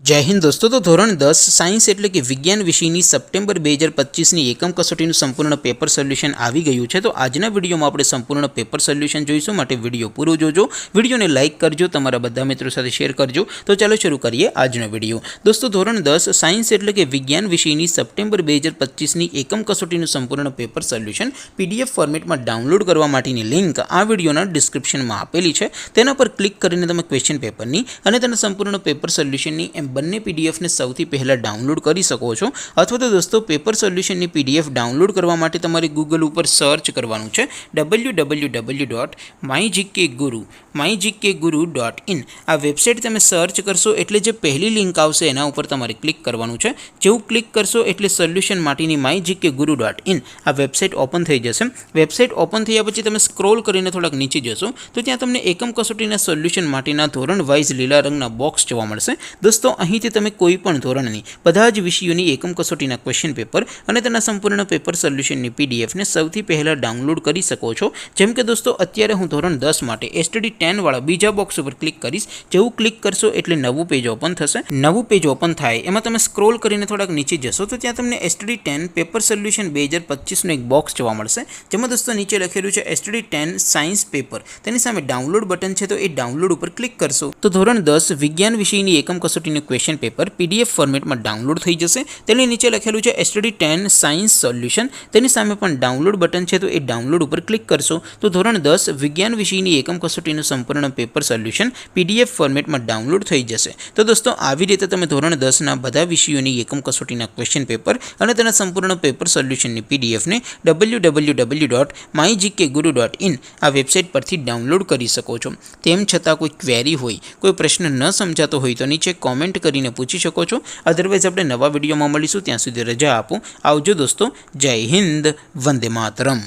જય હિન્દ દોસ્તો। તો ધોરણ 10 સાયન્સ એટલે કે વિજ્ઞાન વિષયની સપ્ટેમ્બર 2025ની એકમ કસોટીનું સંપૂર્ણ પેપર સોલ્યુશન આવી ગયું છે। તો આજના વિડીયોમાં આપણે સંપૂર્ણ પેપર સોલ્યુશન જોઈશું, માટે વિડીયો પૂરો જોજો। વિડીયોને લાઇક કરજો, તમારા બધા મિત્રો સાથે શેર કરજો। તો ચાલો શરૂ કરીએ આજનો વિડીયો। દોસ્તો ધોરણ 10 સાયન્સ એટલે કે વિજ્ઞાન વિષયની સપ્ટેમ્બર 2025ની એકમ કસોટીનું સંપૂર્ણ પેપર સોલ્યુશન પીડીએફ ફોર્મેટમાં ડાઉનલોડ કરવા માટેની લિંક આ વિડીયોના ડિસ્ક્રિપ્શનમાં આપેલી છે। તેના પર ક્લિક કરીને તમે ક્વેશ્ચન પેપરની અને તેના સંપૂર્ણ પેપર સોલ્યુશનની બંને પીડીએફને સૌથી પહેલાં ડાઉનલોડ કરી શકો છો। અથવા તો દોસ્તો પેપર સોલ્યુશનની પીડીએફ ડાઉનલોડ કરવા માટે તમારે ગૂગલ ઉપર સર્ચ કરવાનું છે www.mygkguru.in। આ વેબસાઇટ તમે સર્ચ કરશો એટલે જે પહેલી લિંક આવશે એના ઉપર તમારે ક્લિક કરવાનું છે। જેવું ક્લિક કરશો એટલે સોલ્યુશન માટેની mygkguru.in આ વેબસાઇટ ઓપન થઈ જશે। વેબસાઇટ ઓપન થયા પછી તમે સ્ક્રોલ કરીને થોડાક નીચે જશો તો ત્યાં તમને એકમ કસોટીના સોલ્યુશન માટેના ધોરણ વાઇઝ લીલા રંગના બોક્સ જોવા મળશે। દોસ્તો અહીંથી તમે કોઈ પણ ધોરણની બધા જ વિષયોની એકમ કસોટીના ક્વેશ્ચન પેપર અને તેના સંપૂર્ણ પેપર સોલ્યુશનની પીડીએફને સૌથી પહેલાં ડાઉનલોડ કરી શકો છો। જેમ કે દોસ્તો અત્યારે હું ધોરણ 10 માટે એસટીડી 10 વાળા બીજા બોક્સ ઉપર ક્લિક કરીશ। જેવું ક્લિક કરશો એટલે નવું પેજ ઓપન થશે। નવું પેજ ઓપન થાય એમાં તમે સ્ક્રોલ કરીને થોડાક નીચે જશો તો ત્યાં તમને એસટીડી 10 પેપર સોલ્યુશન 2025નું એક બોક્સ જોવા મળશે, જેમાં દોસ્તો નીચે લખેલું છે એસટીડી 10 સાયન્સ પેપર। તેની સામે ડાઉનલોડ બટન છે, તો એ ડાઉનલોડ ઉપર ક્લિક કરશો તો ધોરણ 10 વિજ્ઞાન વિષયની એકમ કસોટીનું ક્વેશ્ચન પેપર પીડીએફ ફોર્મેટમાં ડાઉનલોડ થઈ જશે। તેની નીચે લખેલું છે એસટીડી 10 સાયન્સ સોલ્યુશન, તેની સામે પણ ડાઉનલોડ બટન છે, તો એ ડાઉનલોડ ઉપર ક્લિક કરશો તો ધોરણ 10 વિજ્ઞાન વિષયની એકમ કસોટીનું સંપૂર્ણ પેપર સોલ્યુશન પીડીએફ ફોર્મેટમાં ડાઉનલોડ થઈ જશે। તો દોસ્તો આવી રીતે તમે ધોરણ 10ના બધા વિષયોની એકમ કસોટીના ક્વેશ્ચન પેપર અને તેના સંપૂર્ણ પેપર સોલ્યુશનની પીડીએફને www.mygkguru.in આ વેબસાઇટ પરથી ડાઉનલોડ કરી શકો છો। તેમ છતાં કોઈ ક્વેરી હોય, કોઈ પ્રશ્ન ન સમજાતો હોય તો નીચે કોમેન્ટ કરીને પૂછી શકો છો। અધરવાઇઝ આપણે નવા વિડીયોમાં મળીશું, ત્યાં સુધી રજા આપો। આવજો દોસ્તો, જય હિન્દ, વંદે માતરમ।